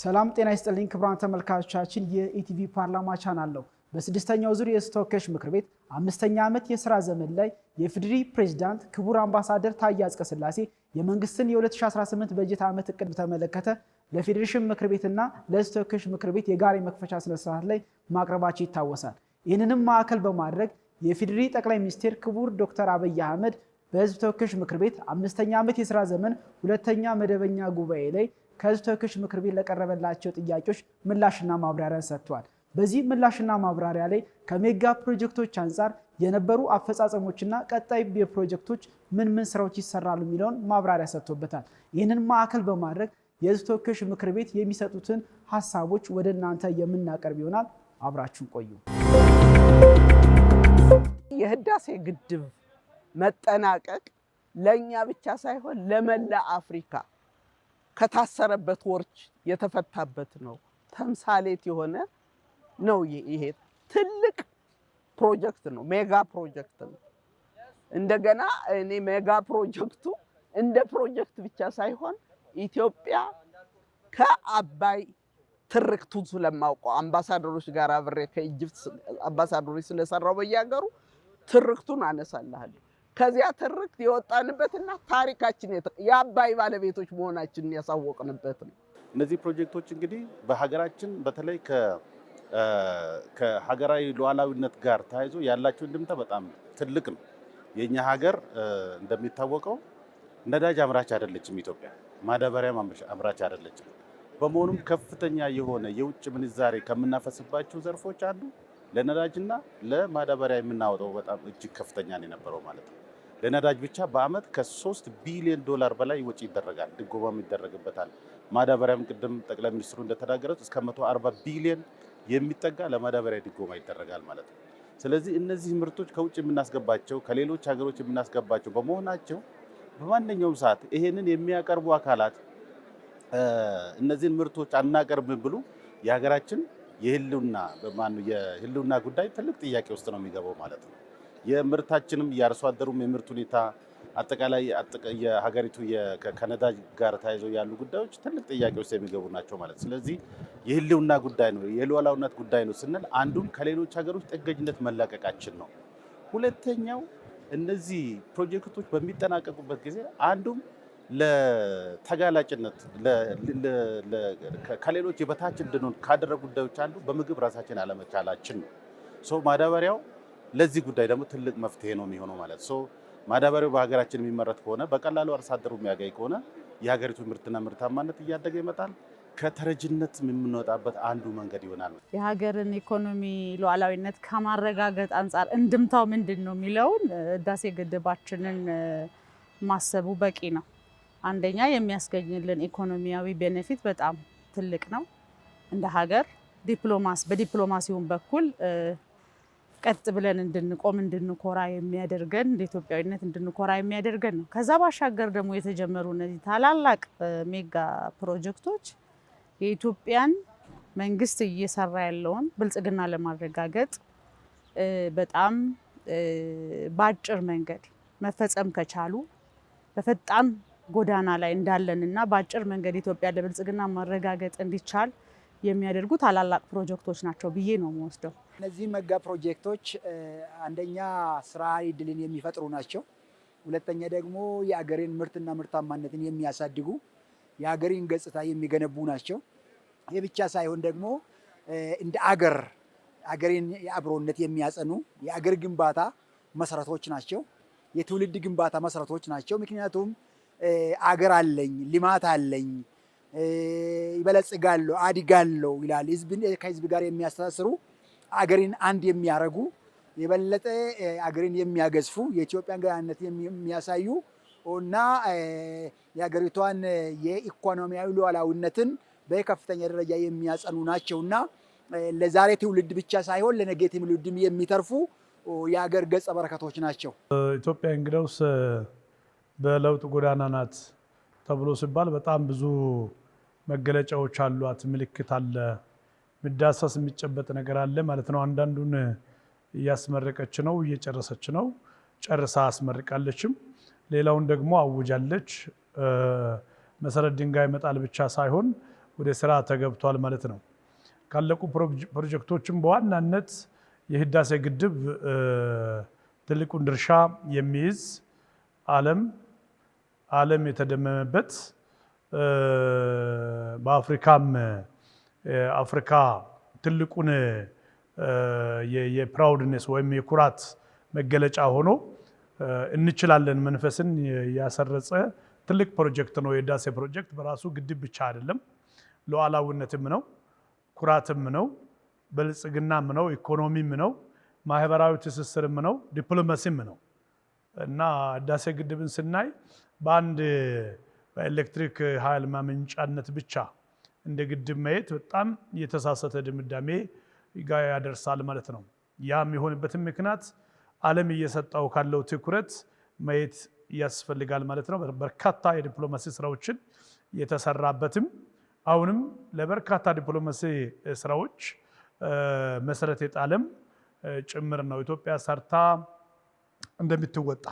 ሰላም ጤና ይስጥልኝ ክቡራን ተመልካቾቻችን የኢቲቪ ፓርላማ ቻናል ነው። በስድስተኛው ዙር የተወካዮች ምክር ቤት 5ኛ ዓመት የሥራ ዘመን ላይ የፌዴሪ ፕሬዝዳንት ክቡር አምባሳደር ታዬ አጽቀሥላሴ የመንግስትን የ2018 በጀት ዓመት እቅድ በተመለከተ ለፌዴሬሽን ምክር ቤትና ለተወካዮች ምክር ቤት የጋራ መክፈቻ ስነ ስርዓት ላይ ማቅረባቸው ይታወሳል። ይህንንም ማዕከል በማድረግ የፌዴሪ ጠቅላይ ሚኒስትር ክቡር ዶክተር አብይ አህመድ በህዝብ ተወካዮች ምክር ቤት 5ኛ ዓመት የሥራ ዘመን ሁለተኛ መደበኛ ጉባኤ ላይ ከህዝብ ተወካዮች ምክር ቤት ለቀረበላቸው ጥያቄዎች ምላሽና ማብራሪያ ሰጥቷል። በዚህ ምላሽና ማብራሪያ ላይ ከሜጋ ፕሮጀክቶች አንፃር የነበሩ አፈጻጸሞችና ቀጣይ የፕሮጀክቶች ምን ስራዎች ይሰራሉ የሚለውን ማብራሪያ ሰጥቶበታል። ይህንን ማዕከል በማድረግ የህዝብ ተወካዮች ምክር ቤት የሚሰጡትን ሐሳቦች ወደ እናንተ የምናቀርብ ይሆናል። አብራችሁን ቆዩ። የህዳሴ ግድብ መጠናቀቅ ለኛ ብቻ ሳይሆን ለመላ አፍሪካ ከታሰረበት ወርች የተፈታበት ነው። ተምሳሌት የሆነ ነው። ይሄ ትልቅ ፕሮጀክት ነው። ሜጋ ፕሮጀክት ነው። እንደገና እኔ ሜጋ ፕሮጀክቱ እንደ ፕሮጀክት ብቻ ሳይሆን ኢትዮጵያ ከአባይ ትርክቱ ስለማውቀው አምባሳደሮች ጋር አብሬ ከኢጅፕት አምባሳደሮች ስለሰራው በያገሩ ትርክቱን አነሳለሁ። ከዚያ ትርክት የወጣንበትና ታሪካችን የአባይ ባለቤቶች መሆናችንን ያሳወቅንበት ነው። እነዚህ ፕሮጀክቶች እንግዲህ በሀገራችን በተለይ ከሀገራዊ ሉዓላዊነት ጋር ተያይዞ ያላቸው እንድምታ በጣም ትልቅ ነው። የኛ ሀገር እንደሚታወቀው ነዳጅ አምራች አይደለችም። ኢትዮጵያ ማዳበሪያም አምራች አይደለችም። በመሆኑም ከፍተኛ የሆነ የውጭ ምንዛሬ ከምናፈስባቸው ዘርፎች አንዱ ለነዳጅና ለማዳበሪያ የምናወጣው በጣም እጅግ ከፍተኛ ነው የነበረው ማለት ነው። ለነዳጅ ብቻ በአመት ከ3 ቢሊዮን ዶላር በላይ ወጪ ይደረጋል፣ ድጎማም ይደረግበታል። ማዳበሪያም ቅድም ጠቅላይ ሚኒስትሩ እንደተናገሩት እስከ 140 ቢሊዮን የሚጠጋ ለማዳበሪያ ድጎማ ይደረጋል ማለት ነው። ስለዚህ እነዚህ ምርቶች ከውጭ የምናስገባቸው ከሌሎች ሀገሮች የምናስገባቸው በመሆናቸው በማንኛውም ሰዓት ይሄንን የሚያቀርቡ አካላት እነዚህን ምርቶች አናቀርብም ብሉ የሀገራችን የህልውና ጉዳይ ትልቅ ጥያቄ ውስጥ ነው የሚገባው ማለት ነው። የምርታችንም የአርሶ አደሩም የምርት ሁኔታ አጠቃላይ የሀገሪቱ ከነዳጅ ጋር ተያይዘው ያሉ ጉዳዮች ትልቅ ጥያቄ ውስጥ የሚገቡ ናቸው ማለት። ስለዚህ የህልውና ጉዳይ ነው፣ የሉዓላዊነት ጉዳይ ነው ስንል አንዱም ከሌሎች ሀገሮች ጥገኝነት መላቀቃችን ነው። ሁለተኛው እነዚህ ፕሮጀክቶች በሚጠናቀቁበት ጊዜ አንዱም ለተጋላጭነት ከሌሎች የበታች እንድንሆን ካደረጉ ጉዳዮች አንዱ በምግብ ራሳችን አለመቻላችን ነው። ማዳበሪያው ለዚህ ጉዳይ ደግሞ ትልቅ መፍትሄ ነው የሚሆነው ማለት ነው። ማዳበሪያው በሀገራችን የሚመረት ከሆነ በቀላሉ አርሶ አደሩ የሚያገኝ ከሆነ የሀገሪቱ ምርትና ምርታማነት እያደገ ይመጣል። ከተረጅነት የምንወጣበት አንዱ መንገድ ይሆናል። የሀገርን ኢኮኖሚ ሉዓላዊነት ከማረጋገጥ አንፃር እንድምታው ምንድን ነው የሚለውን ህዳሴ ግድባችንን ማሰቡ በቂ ነው። አንደኛ የሚያስገኝልን ኢኮኖሚያዊ ቤኔፊት በጣም ትልቅ ነው። እንደ ሀገር በዲፕሎማሲውን በኩል ቀጥ ብለን እንድንቆም እንድንኮራ የሚያደርገን እንደ ኢትዮጵያዊነት እንድንኮራ የሚያደርገን ነው። ከዛ ባሻገር ደግሞ የተጀመሩ እነዚህ ታላላቅ ሜጋ ፕሮጀክቶች የኢትዮጵያን መንግስት እየሰራ ያለውን ብልጽግና ለማረጋገጥ በጣም በአጭር መንገድ መፈጸም ከቻሉ በፈጣን ጎዳና ላይ እንዳለንና በአጭር መንገድ ኢትዮጵያ ለብልጽግና ማረጋገጥ እንዲቻል የሚያደርጉ ታላላቅ ፕሮጀክቶች ናቸው ብዬ ነው የምወስደው። እነዚህ ሜጋ ፕሮጀክቶች አንደኛ ስራ ዕድልን የሚፈጥሩ ናቸው። ሁለተኛ ደግሞ የአገሬን ምርትና ምርታማነትን የሚያሳድጉ የአገሬን ገጽታ የሚገነቡ ናቸው። ይህ ብቻ ሳይሆን ደግሞ እንደ አገሬን የአብሮነት የሚያጸኑ የአገር ግንባታ መሰረቶች ናቸው። የትውልድ ግንባታ መሰረቶች ናቸው። ምክንያቱም አገር አለኝ፣ ልማት አለኝ፣ ይበለጽጋለሁ፣ አድጋለሁ ይላል። ከህዝብ ጋር የሚያስተሳስሩ አገርን አንድ የሚያረጉ የበለጠ አገርን የሚያገዝፉ የኢትዮጵያን ገናነት የሚያሳዩ እና የሀገሪቷን የኢኮኖሚያዊ ሉዓላዊነትን በከፍተኛ ደረጃ የሚያጸኑ ናቸውና ለዛሬ ትውልድ ብቻ ሳይሆን ለነገ ትውልድም የሚተርፉ የሀገር ገጸ በረከቶች ናቸው። ኢትዮጵያ እንግዲያውስ በለውጥ ጎዳና ናት ተብሎ ሲባል በጣም ብዙ መገለጫዎች አሏት። ምልክት አለ፣ ምዳሰስ የሚጨበጥ ነገር አለ ማለት ነው። አንዳንዱን እያስመረቀች ነው፣ እየጨረሰች ነው፣ ጨርሳ አስመርቃለችም። ሌላውን ደግሞ አውጃለች። መሰረት ድንጋይ መጣል ብቻ ሳይሆን ወደ ስራ ተገብቷል ማለት ነው። ካለቁ ፕሮጀክቶችም በዋናነት የህዳሴ ግድብ ትልቁን ድርሻ የሚይዝ ዓለም የተደመመበት በአፍሪካም አፍሪካ ትልቁን የፕራውድነስ ወይም የኩራት መገለጫ ሆኖ እንችላለን መንፈስን ያሰረጸ ትልቅ ፕሮጀክት ነው። የህዳሴ ፕሮጀክት በራሱ ግድብ ብቻ አይደለም፣ ሉዓላዊነትም ነው፣ ኩራትም ነው፣ ብልጽግናም ነው፣ ኢኮኖሚም ነው፣ ማህበራዊ ትስስርም ነው፣ ዲፕሎማሲም ነው እና ህዳሴ ግድብን ስናይ በአንድ በኤሌክትሪክ ኃይል ማመንጫነት ብቻ እንደ ግድብ ማየት በጣም የተሳሳተ ድምዳሜ ጋር ያደርሳል ማለት ነው። ያም የሆነበትም ምክንያት ዓለም እየሰጠው ካለው ትኩረት ማየት ያስፈልጋል ማለት ነው። በርካታ የዲፕሎማሲ ስራዎችን የተሰራበትም አሁንም ለበርካታ ዲፕሎማሲ ስራዎች መሰረት የጣለም ጭምር ነው። ኢትዮጵያ ሰርታ እንደምትወጣ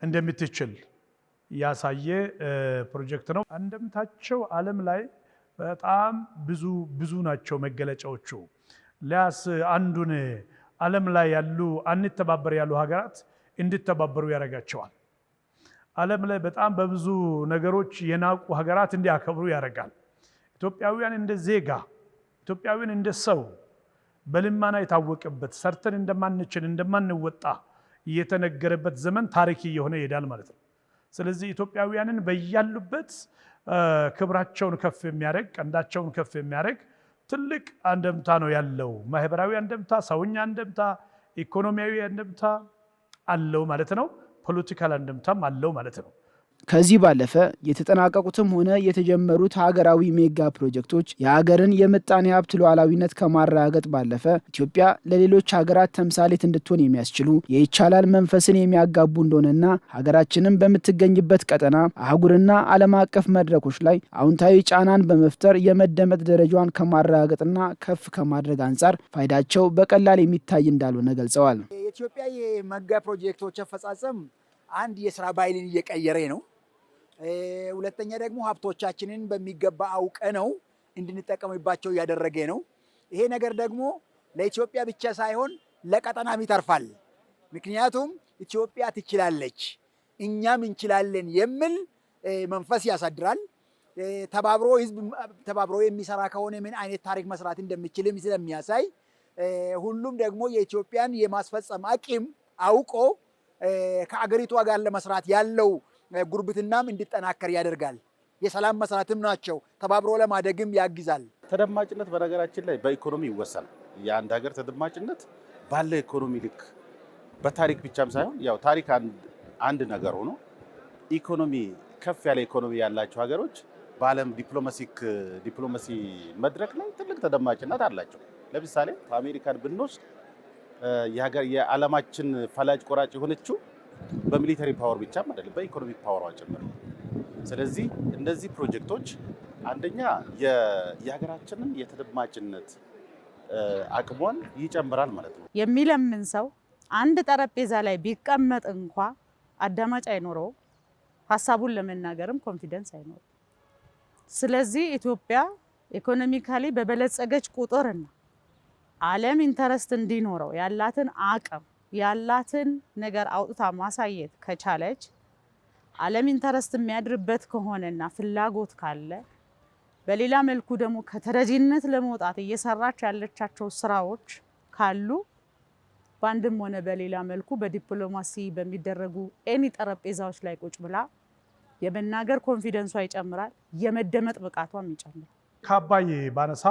እንደምትችል ያሳየ ፕሮጀክት ነው። አንደምታቸው ዓለም ላይ በጣም ብዙ ናቸው መገለጫዎቹ። ሊያስ አንዱን ዓለም ላይ ያሉ አንተባበር ያሉ ሀገራት እንዲተባበሩ ያደርጋቸዋል። ዓለም ላይ በጣም በብዙ ነገሮች የናቁ ሀገራት እንዲያከብሩ ያደርጋል። ኢትዮጵያውያን እንደ ዜጋ፣ ኢትዮጵያውያን እንደ ሰው በልማና የታወቀበት ሰርተን እንደማንችል እንደማንወጣ እየተነገረበት ዘመን ታሪክ እየሆነ ይሄዳል ማለት ነው። ስለዚህ ኢትዮጵያውያንን በያሉበት ክብራቸውን ከፍ የሚያደርግ ቀንዳቸውን ከፍ የሚያደርግ ትልቅ አንደምታ ነው ያለው። ማህበራዊ አንደምታ፣ ሰውኛ አንደምታ፣ ኢኮኖሚያዊ አንደምታ አለው ማለት ነው። ፖለቲካል አንደምታም አለው ማለት ነው። ከዚህ ባለፈ የተጠናቀቁትም ሆነ የተጀመሩት ሀገራዊ ሜጋ ፕሮጀክቶች የሀገርን የምጣኔ ሀብት ሉዓላዊነት ከማረጋገጥ ባለፈ ኢትዮጵያ ለሌሎች ሀገራት ተምሳሌት እንድትሆን የሚያስችሉ የይቻላል መንፈስን የሚያጋቡ እንደሆነና ሀገራችንም በምትገኝበት ቀጠና አህጉርና ዓለም አቀፍ መድረኮች ላይ አዎንታዊ ጫናን በመፍጠር የመደመጥ ደረጃዋን ከማረጋገጥና ከፍ ከማድረግ አንጻር ፋይዳቸው በቀላል የሚታይ እንዳልሆነ ገልጸዋል። የኢትዮጵያ የሜጋ ፕሮጀክቶች አፈጻጸም አንድ የስራ ባህልን እየቀየረ ነው። ሁለተኛ ደግሞ ሀብቶቻችንን በሚገባ አውቀ ነው እንድንጠቀምባቸው እያደረገ ነው። ይሄ ነገር ደግሞ ለኢትዮጵያ ብቻ ሳይሆን ለቀጠናም ይተርፋል። ምክንያቱም ኢትዮጵያ ትችላለች፣ እኛም እንችላለን የሚል መንፈስ ያሳድራል። ተባብሮ ህዝብ ተባብሮ የሚሰራ ከሆነ ምን አይነት ታሪክ መስራት እንደሚችልም ስለሚያሳይ ሁሉም ደግሞ የኢትዮጵያን የማስፈጸም አቅም አውቆ ከአገሪቷ ጋር ለመስራት ያለው ጉርብትናም እንዲጠናከር ያደርጋል። የሰላም መስራትም ናቸው። ተባብሮ ለማደግም ያግዛል። ተደማጭነት በነገራችን ላይ በኢኮኖሚ ይወሰናል። የአንድ ሀገር ተደማጭነት ባለ ኢኮኖሚ ልክ በታሪክ ብቻም ሳይሆን ያው ታሪክ አንድ ነገር ሆኖ ኢኮኖሚ ከፍ ያለ ኢኮኖሚ ያላቸው ሀገሮች በዓለም ዲፕሎማሲ መድረክ ላይ ትልቅ ተደማጭነት አላቸው። ለምሳሌ አሜሪካን ብንወስድ የዓለማችን ፈላጭ ቆራጭ የሆነችው በሚሊተሪ ፓወር ብቻም አይደለም በኢኮኖሚክ ፓወሯ ጭምር። ስለዚህ እነዚህ ፕሮጀክቶች አንደኛ የሀገራችንን የተደማጭነት አቅሟን ይጨምራል ማለት ነው። የሚለምን ሰው አንድ ጠረጴዛ ላይ ቢቀመጥ እንኳ አዳማጭ አይኖረው፣ ሀሳቡን ለመናገርም ኮንፊደንስ አይኖረው። ስለዚህ ኢትዮጵያ ኢኮኖሚካሊ በበለጸገች ቁጥርና ዓለም ኢንተረስት እንዲኖረው ያላትን አቅም ያላትን ነገር አውጥታ ማሳየት ከቻለች ዓለም ኢንተረስት የሚያድርበት ከሆነና ፍላጎት ካለ በሌላ መልኩ ደግሞ ከተረጂነት ለመውጣት እየሰራች ያለቻቸው ስራዎች ካሉ በአንድም ሆነ በሌላ መልኩ በዲፕሎማሲ በሚደረጉ ኤኒ ጠረጴዛዎች ላይ ቁጭ ብላ የመናገር ኮንፊደንሷ ይጨምራል፣ የመደመጥ ብቃቷም ይጨምራል። ከአባይ ባነሳ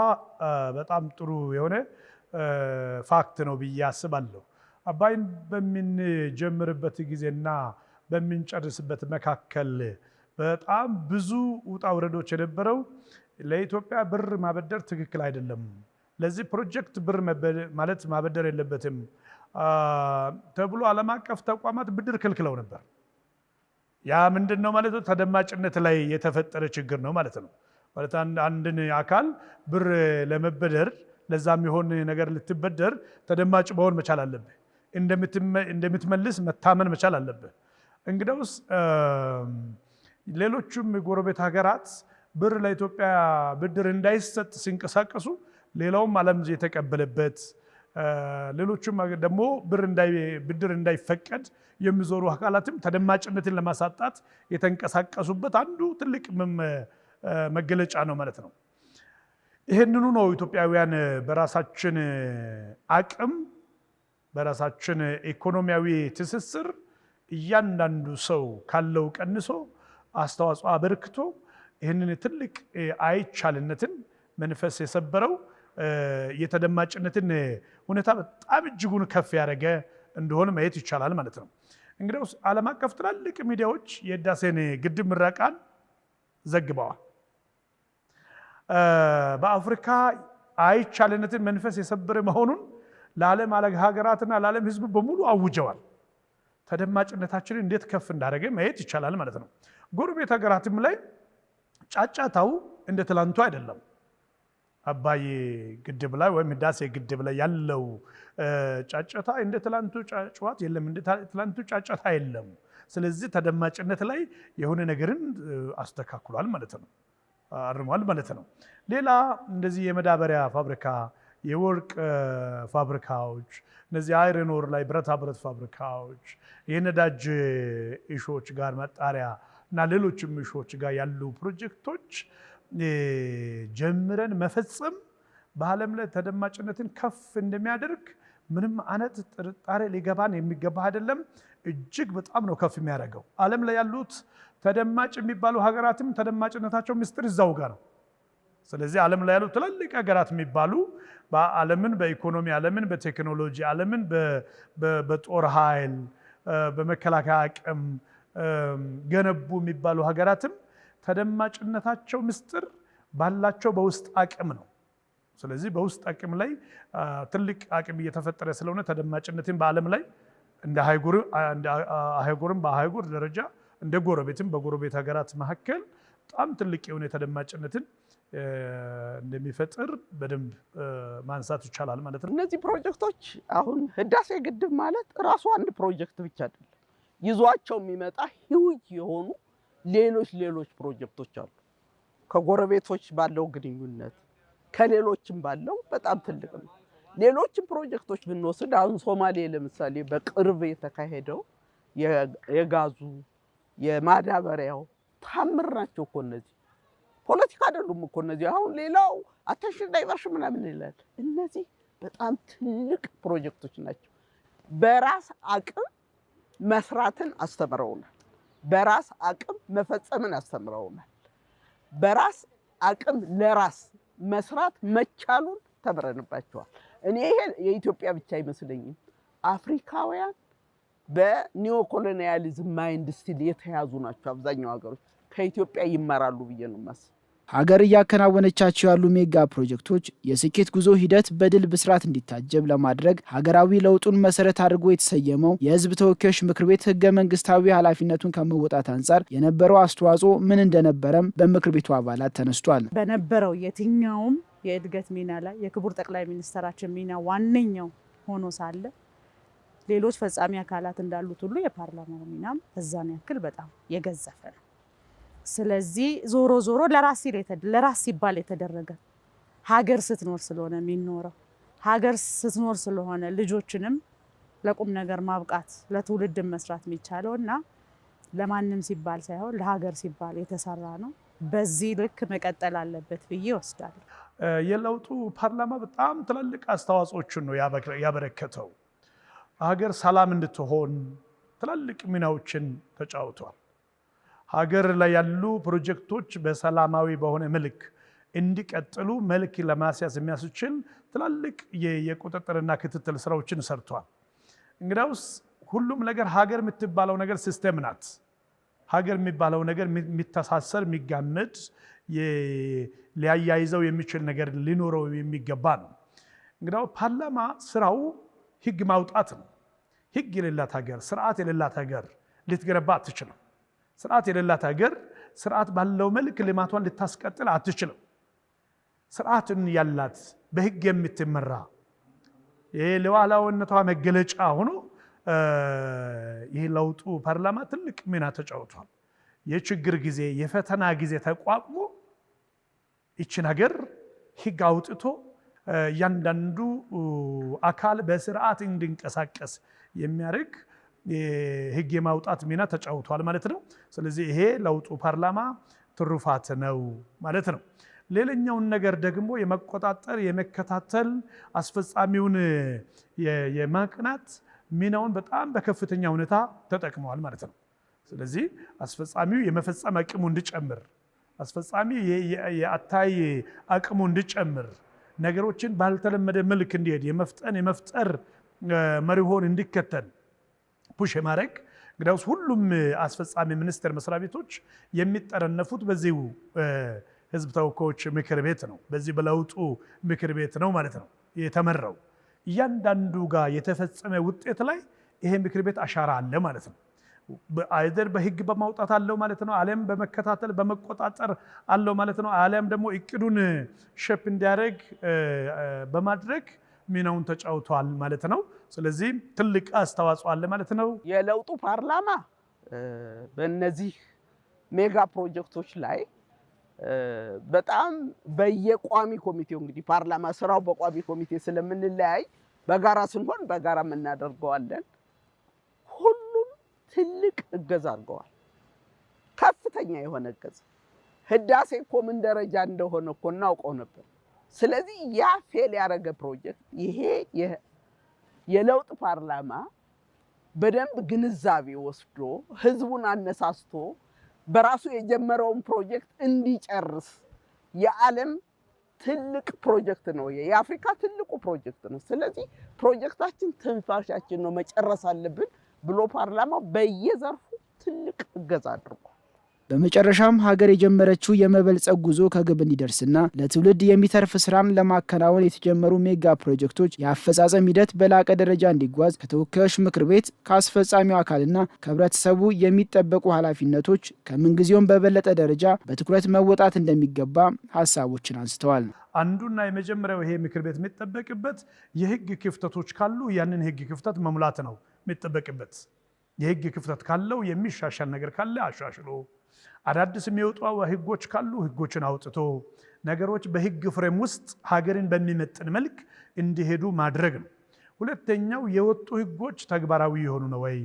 በጣም ጥሩ የሆነ ፋክት ነው ብዬ አስባለሁ። አባይን በምንጀምርበት ጊዜና በምንጨርስበት መካከል በጣም ብዙ ውጣ ውረዶች የነበረው ለኢትዮጵያ ብር ማበደር ትክክል አይደለም፣ ለዚህ ፕሮጀክት ብር ማለት ማበደር የለበትም ተብሎ ዓለም አቀፍ ተቋማት ብድር ከልክለው ነበር። ያ ምንድን ነው ማለት ነው? ተደማጭነት ላይ የተፈጠረ ችግር ነው ማለት ነው። ማለት አንድን አካል ብር ለመበደር ለዛም የሆነ ነገር ልትበደር ተደማጭ መሆን መቻል አለብህ። እንደምትመልስ መታመን መቻል አለብህ። እንግዲያውስ ሌሎቹም የጎረቤት ሀገራት ብር ለኢትዮጵያ ብድር እንዳይሰጥ ሲንቀሳቀሱ ሌላውም ዓለም የተቀበለበት ሌሎችም ደግሞ ብድር እንዳይፈቀድ የሚዞሩ አካላትም ተደማጭነትን ለማሳጣት የተንቀሳቀሱበት አንዱ ትልቅ መገለጫ ነው ማለት ነው። ይሄንኑ ነው ኢትዮጵያውያን በራሳችን አቅም በራሳችን ኢኮኖሚያዊ ትስስር እያንዳንዱ ሰው ካለው ቀንሶ አስተዋጽኦ አበርክቶ ይህንን ትልቅ አይቻልነትን መንፈስ የሰበረው የተደማጭነትን ሁኔታ በጣም እጅጉን ከፍ ያደረገ እንደሆነ ማየት ይቻላል ማለት ነው። እንግዲያውስ ዓለም አቀፍ ትላልቅ ሚዲያዎች የህዳሴን ግድብ ምረቃን ዘግበዋል። በአፍሪካ አይቻልነትን መንፈስ የሰበረ መሆኑን ለዓለም ሀገራትና ለዓለም ህዝብ በሙሉ አውጀዋል። ተደማጭነታችንን እንዴት ከፍ እንዳደረገ ማየት ይቻላል ማለት ነው። ጎረቤት ሀገራትም ላይ ጫጫታው እንደ ትላንቱ አይደለም። አባይ ግድብ ላይ ወይም ህዳሴ ግድብ ላይ ያለው ጫጫታ እንደ ትላንቱ ጨዋታ የለም፣ እንደ ትላንቱ ጫጫታ የለም። ስለዚህ ተደማጭነት ላይ የሆነ ነገርን አስተካክሏል ማለት ነው፣ አርሟል ማለት ነው። ሌላ እንደዚህ የመዳበሪያ ፋብሪካ፣ የወርቅ ፋብሪካዎች፣ እነዚህ አይረን ኦር ላይ ብረታ ብረት ፋብሪካዎች፣ የነዳጅ ኢሾች ጋር መጣሪያ እና ሌሎችም ኢሾች ጋር ያሉ ፕሮጀክቶች ጀምረን መፈጸም በዓለም ላይ ተደማጭነትን ከፍ እንደሚያደርግ ምንም አይነት ጥርጣሬ ሊገባን የሚገባ አይደለም። እጅግ በጣም ነው ከፍ የሚያደርገው። ዓለም ላይ ያሉት ተደማጭ የሚባሉ ሀገራትም ተደማጭነታቸው ምስጢር እዛው ጋር ነው። ስለዚህ ዓለም ላይ ያሉት ትላልቅ ሀገራት የሚባሉ ዓለምን በኢኮኖሚ ዓለምን በቴክኖሎጂ ዓለምን በጦር ኃይል በመከላከያ አቅም ገነቡ የሚባሉ ሀገራትም ተደማጭነታቸው ምስጢር ባላቸው በውስጥ አቅም ነው። ስለዚህ በውስጥ አቅም ላይ ትልቅ አቅም እየተፈጠረ ስለሆነ ተደማጭነትን በዓለም ላይ እንደ አህጉርም በአህጉር ደረጃ እንደ ጎረቤትም በጎረቤት ሀገራት መካከል በጣም ትልቅ የሆነ ተደማጭነትን እንደሚፈጥር በደንብ ማንሳት ይቻላል ማለት ነው። እነዚህ ፕሮጀክቶች አሁን ህዳሴ ግድብ ማለት ራሱ አንድ ፕሮጀክት ብቻ አይደለም። ይዟቸው የሚመጣ ህውይ የሆኑ ሌሎች ፕሮጀክቶች አሉ። ከጎረቤቶች ባለው ግንኙነት ከሌሎችም ባለው በጣም ትልቅ ነው። ሌሎችም ፕሮጀክቶች ብንወስድ አሁን ሶማሌ ለምሳሌ በቅርብ የተካሄደው የጋዙ የማዳበሪያው ታምር ናቸው እኮ እነዚህ። ፖለቲካ አይደሉም እኮ እነዚህ። አሁን ሌላው አቴንሽን ዳይቨርሽን ምናምን ይላል። እነዚህ በጣም ትልቅ ፕሮጀክቶች ናቸው። በራስ አቅም መስራትን አስተምረውናል። በራስ አቅም መፈጸምን አስተምረውናል። በራስ አቅም ለራስ መስራት መቻሉን ተምረንባቸዋል። እኔ ይሄ የኢትዮጵያ ብቻ አይመስለኝም። አፍሪካውያን በኒዮ ኮሎኒያሊዝም ማይንድ ስቲል የተያዙ ናቸው። አብዛኛው ሀገሮች ከኢትዮጵያ ይማራሉ ብዬ ነው የማስበው። ሀገር እያከናወነቻቸው ያሉ ሜጋ ፕሮጀክቶች የስኬት ጉዞ ሂደት በድል ብስራት እንዲታጀብ ለማድረግ ሀገራዊ ለውጡን መሰረት አድርጎ የተሰየመው የሕዝብ ተወካዮች ምክር ቤት ህገ መንግስታዊ ኃላፊነቱን ከመወጣት አንጻር የነበረው አስተዋጽኦ ምን እንደነበረም በምክር ቤቱ አባላት ተነስቷል። በነበረው የትኛውም የእድገት ሚና ላይ የክቡር ጠቅላይ ሚኒስትራችን ሚና ዋነኛው ሆኖ ሳለ ሌሎች ፈጻሚ አካላት እንዳሉት ሁሉ የፓርላማው ሚናም እዛን ያክል በጣም የገዘፈ ነው። ስለዚህ ዞሮ ለራስ ሲባል የተደረገ ሀገር ስትኖር ስለሆነ የሚኖረው ሀገር ስትኖር ስለሆነ ልጆችንም ለቁም ነገር ማብቃት ለትውልድ መስራት የሚቻለው እና ለማንም ሲባል ሳይሆን ለሀገር ሲባል የተሰራ ነው። በዚህ ልክ መቀጠል አለበት ብዬ ወስዳለሁ። የለውጡ ፓርላማ በጣም ትላልቅ አስተዋጽኦችን ነው ያበረከተው። ሀገር ሰላም እንድትሆን ትላልቅ ሚናዎችን ተጫውቷል። ሀገር ላይ ያሉ ፕሮጀክቶች በሰላማዊ በሆነ መልክ እንዲቀጥሉ መልክ ለማስያዝ የሚያስችል ትላልቅ የቁጥጥርና ክትትል ስራዎችን ሰርቷል። እንግዲያውስ ሁሉም ነገር ሀገር የምትባለው ነገር ሲስተም ናት። ሀገር የሚባለው ነገር የሚተሳሰር የሚጋመድ ሊያያይዘው የሚችል ነገር ሊኖረው የሚገባ ነው። እንግዲያው ፓርላማ ስራው ህግ ማውጣት ነው። ህግ የሌላት ሀገር፣ ስርዓት የሌላት ሀገር ልትገነባ አትችልም። ስርዓት የሌላት ሀገር ስርዓት ባለው መልክ ልማቷን ልታስቀጥል አትችልም። ስርዓትን ያላት በህግ የምትመራ የሉዓላዊነቷ መገለጫ ሆኖ ይህ ለውጡ ፓርላማ ትልቅ ሚና ተጫውቷል። የችግር ጊዜ የፈተና ጊዜ ተቋቁሞ ይችን ሀገር ህግ አውጥቶ እያንዳንዱ አካል በስርዓት እንዲንቀሳቀስ የሚያደርግ ህግ የማውጣት ሚና ተጫውቷል ማለት ነው። ስለዚህ ይሄ ለውጡ ፓርላማ ትሩፋት ነው ማለት ነው። ሌላኛውን ነገር ደግሞ የመቆጣጠር የመከታተል አስፈጻሚውን የማቅናት ሚናውን በጣም በከፍተኛ ሁኔታ ተጠቅመዋል ማለት ነው። ስለዚህ አስፈጻሚው የመፈጸም አቅሙ እንዲጨምር፣ አስፈጻሚ የአታይ አቅሙ እንዲጨምር፣ ነገሮችን ባልተለመደ መልክ እንዲሄድ የመፍጠር መርሆን እንዲከተል ፑሽ የማድረግ እንግዲያውስ ሁሉም አስፈጻሚ ሚኒስቴር መስሪያ ቤቶች የሚጠረነፉት በዚሁ ህዝብ ተወካዮች ምክር ቤት ነው። በዚህ በለውጡ ምክር ቤት ነው ማለት ነው የተመራው። እያንዳንዱ ጋር የተፈጸመ ውጤት ላይ ይሄ ምክር ቤት አሻራ አለ ማለት ነው። አይደር በህግ በማውጣት አለው ማለት ነው፣ አለም በመከታተል በመቆጣጠር አለው ማለት ነው፣ አለም ደግሞ እቅዱን ሼፕ እንዲያደርግ በማድረግ ሚናውን ተጫውቷል ማለት ነው። ስለዚህ ትልቅ አስተዋጽኦ አለ ማለት ነው። የለውጡ ፓርላማ በእነዚህ ሜጋ ፕሮጀክቶች ላይ በጣም በየቋሚ ኮሚቴው እንግዲህ ፓርላማ ስራው በቋሚ ኮሚቴ ስለምንለያይ በጋራ ስንሆን በጋራ እናደርገዋለን። ሁሉም ትልቅ እገዛ አድርገዋል፣ ከፍተኛ የሆነ እገዛ። ህዳሴ እኮ ምን ደረጃ እንደሆነ እኮ እናውቀው ነበር። ስለዚህ ያ ፌል ያደረገ ፕሮጀክት ይሄ የለውጥ ፓርላማ በደንብ ግንዛቤ ወስዶ ህዝቡን አነሳስቶ በራሱ የጀመረውን ፕሮጀክት እንዲጨርስ የዓለም ትልቅ ፕሮጀክት ነው፣ የአፍሪካ ትልቁ ፕሮጀክት ነው። ስለዚህ ፕሮጀክታችን ትንፋሻችን ነው፣ መጨረስ አለብን ብሎ ፓርላማው በየዘርፉ ትልቅ እገዛ አድርጓል። በመጨረሻም ሀገር የጀመረችው የመበልጸግ ጉዞ ከግብ እንዲደርስና ለትውልድ የሚተርፍ ስራን ለማከናወን የተጀመሩ ሜጋ ፕሮጀክቶች የአፈጻጸም ሂደት በላቀ ደረጃ እንዲጓዝ ከተወካዮች ምክር ቤት ከአስፈጻሚው አካልና ከህብረተሰቡ የሚጠበቁ ኃላፊነቶች ከምንጊዜውም በበለጠ ደረጃ በትኩረት መወጣት እንደሚገባ ሀሳቦችን አንስተዋል። አንዱና የመጀመሪያው ይሄ ምክር ቤት የሚጠበቅበት የህግ ክፍተቶች ካሉ ያንን ህግ ክፍተት መሙላት ነው የሚጠበቅበት። የህግ ክፍተት ካለው የሚሻሻል ነገር ካለ አሻሽሎ፣ አዳዲስ የሚወጡ ህጎች ካሉ ህጎችን አውጥቶ ነገሮች በህግ ፍሬም ውስጥ ሀገርን በሚመጥን መልክ እንዲሄዱ ማድረግ ነው። ሁለተኛው የወጡ ህጎች ተግባራዊ የሆኑ ነው ወይ?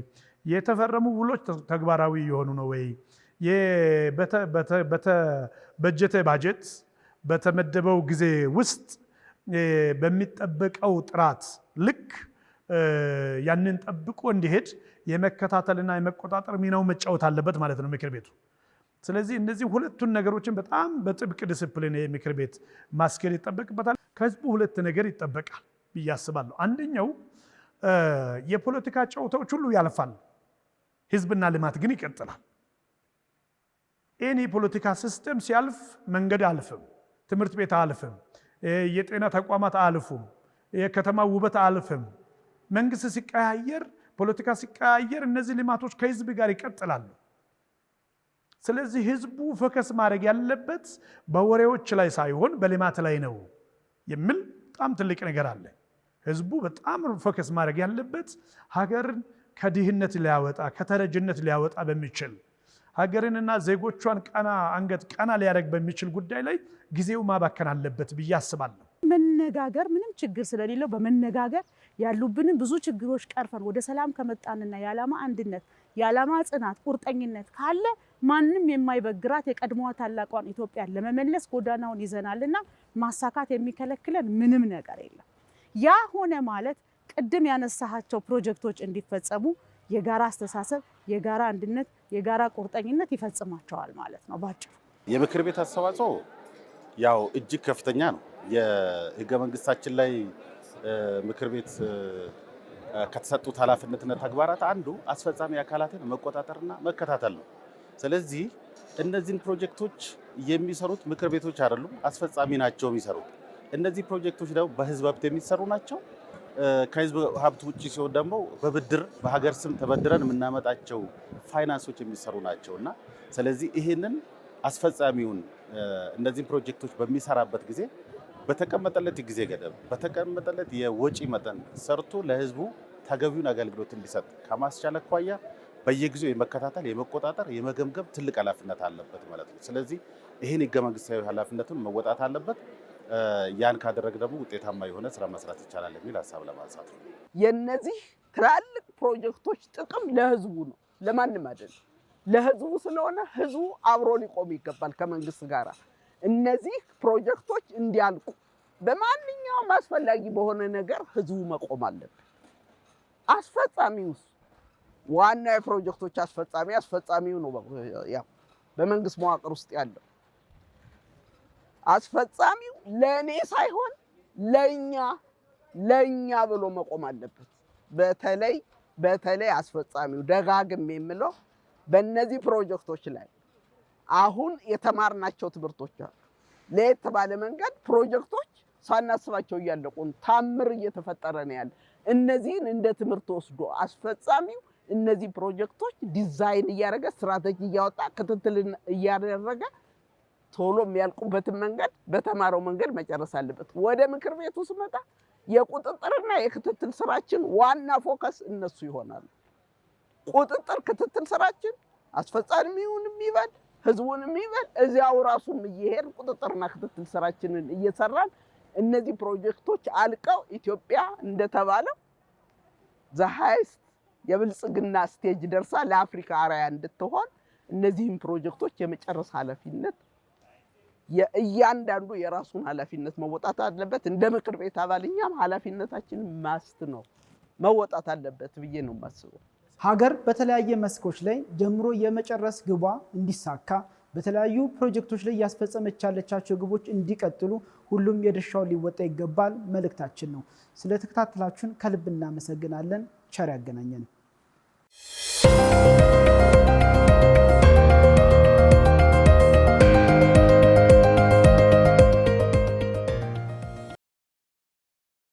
የተፈረሙ ውሎች ተግባራዊ የሆኑ ነው ወይ? በተበጀተ ባጀት በተመደበው ጊዜ ውስጥ በሚጠበቀው ጥራት ልክ ያንን ጠብቆ እንዲሄድ የመከታተልና የመቆጣጠር ሚናው መጫወት አለበት ማለት ነው ምክር ቤቱ። ስለዚህ እነዚህ ሁለቱን ነገሮችን በጣም በጥብቅ ዲስፕሊን የምክር ቤት ማስኬድ ይጠበቅበታል። ከህዝቡ ሁለት ነገር ይጠበቃል ብዬ አስባለሁ። አንደኛው የፖለቲካ ጨዋታዎች ሁሉ ያልፋል፣ ህዝብና ልማት ግን ይቀጥላል። ይህን የፖለቲካ ሲስተም ሲያልፍ መንገድ አልፍም፣ ትምህርት ቤት አልፍም፣ የጤና ተቋማት አልፉም፣ የከተማ ውበት አልፍም። መንግስት ሲቀያየር፣ ፖለቲካ ሲቀያየር እነዚህ ልማቶች ከህዝብ ጋር ይቀጥላሉ። ስለዚህ ህዝቡ ፎከስ ማድረግ ያለበት በወሬዎች ላይ ሳይሆን በልማት ላይ ነው የሚል በጣም ትልቅ ነገር አለ። ህዝቡ በጣም ፎከስ ማድረግ ያለበት ሀገርን ከድህነት ሊያወጣ ከተረጅነት ሊያወጣ በሚችል ሀገርንና ዜጎቿን አንገት ቀና ሊያደርግ በሚችል ጉዳይ ላይ ጊዜው ማባከን አለበት ብዬ አስባለሁ። መነጋገር ምንም ችግር ስለሌለው በመነጋገር ያሉብንን ብዙ ችግሮች ቀርፈን ወደ ሰላም ከመጣንና የዓላማ አንድነት፣ የዓላማ ጽናት፣ ቁርጠኝነት ካለ ማንም የማይበግራት የቀድሞዋ ታላቋን ኢትዮጵያን ለመመለስ ጎዳናውን ይዘናልና ማሳካት የሚከለክለን ምንም ነገር የለም። ያ ሆነ ማለት ቅድም ያነሳሃቸው ፕሮጀክቶች እንዲፈጸሙ የጋራ አስተሳሰብ፣ የጋራ አንድነት፣ የጋራ ቁርጠኝነት ይፈጽማቸዋል ማለት ነው ባጭሩ። የምክር ቤት አስተዋጽኦ ያው እጅግ ከፍተኛ ነው። የህገ መንግስታችን ላይ ምክር ቤት ከተሰጡት ኃላፊነትና ተግባራት አንዱ አስፈጻሚ አካላትን መቆጣጠርና መከታተል ነው። ስለዚህ እነዚህን ፕሮጀክቶች የሚሰሩት ምክር ቤቶች አይደሉም፣ አስፈጻሚ ናቸው የሚሰሩት። እነዚህ ፕሮጀክቶች ደግሞ በህዝብ ሀብት የሚሰሩ ናቸው። ከህዝብ ሀብት ውጭ ሲሆን ደግሞ በብድር በሀገር ስም ተበድረን የምናመጣቸው ፋይናንሶች የሚሰሩ ናቸው እና ስለዚህ ይህንን አስፈጻሚውን እነዚህን ፕሮጀክቶች በሚሰራበት ጊዜ በተቀመጠለት የጊዜ ገደብ በተቀመጠለት የወጪ መጠን ሰርቶ ለህዝቡ ተገቢውን አገልግሎት እንዲሰጥ ከማስቻል አኳያ በየጊዜው የመከታተል የመቆጣጠር የመገምገም ትልቅ ኃላፊነት አለበት ማለት ነው። ስለዚህ ይህን ህገ መንግስታዊ ኃላፊነቱን መወጣት አለበት። ያን ካደረግ ደግሞ ውጤታማ የሆነ ስራ መስራት ይቻላል የሚል ሀሳብ ለማንሳት ነው። የነዚህ ትላልቅ ፕሮጀክቶች ጥቅም ለህዝቡ ነው፣ ለማንም አይደለም። ለህዝቡ ስለሆነ ህዝቡ አብሮ ሊቆም ይገባል ከመንግስት ጋር። እነዚህ ፕሮጀክቶች እንዲያልቁ በማንኛውም አስፈላጊ በሆነ ነገር ህዝቡ መቆም አለበት። አስፈጻሚውስ ዋና የፕሮጀክቶች አስፈጻሚው ነው። ያው በመንግስት መዋቅር ውስጥ ያለው አስፈጻሚው ለኔ ሳይሆን ለኛ ብሎ መቆም አለበት። በተለይ አስፈጻሚው ደጋግም የምለው በእነዚህ ፕሮጀክቶች ላይ አሁን የተማርናቸው ትምህርቶች አሉ። ለየት ባለ መንገድ ፕሮጀክቶች ሳናስባቸው እያለቁ ታምር እየተፈጠረ ነው ያለ። እነዚህን እንደ ትምህርት ወስዶ አስፈጻሚው እነዚህ ፕሮጀክቶች ዲዛይን እያደረገ ስትራቴጂ እያወጣ ክትትል እያደረገ ቶሎ የሚያልቁበትን መንገድ በተማረው መንገድ መጨረስ አለበት። ወደ ምክር ቤቱ ስመጣ የቁጥጥርና የክትትል ስራችን ዋና ፎከስ እነሱ ይሆናሉ። ቁጥጥር ክትትል ስራችን አስፈጻሚውንም ይበል ህዝቡንም ይበል እዚያው ራሱም እየሄድ ቁጥጥርና ክትትል ስራችንን እየሰራን እነዚህ ፕሮጀክቶች አልቀው ኢትዮጵያ እንደተባለው ዘሃይስት የብልጽግና ስቴጅ ደርሳ ለአፍሪካ አርአያ እንድትሆን እነዚህን ፕሮጀክቶች የመጨረስ ኃላፊነት የእያንዳንዱ የራሱን ኃላፊነት መወጣት አለበት። እንደ ምክር ቤት አባልኛም ኃላፊነታችን ማስት ነው መወጣት አለበት ብዬ ነው የማስበው። ሀገር በተለያየ መስኮች ላይ ጀምሮ የመጨረስ ግቧ እንዲሳካ በተለያዩ ፕሮጀክቶች ላይ ያስፈጸመች ያለቻቸው ግቦች እንዲቀጥሉ ሁሉም የድርሻውን ሊወጣ ይገባል መልእክታችን ነው። ስለተከታተላችሁን ከልብ እናመሰግናለን። ቸር ያገናኘን።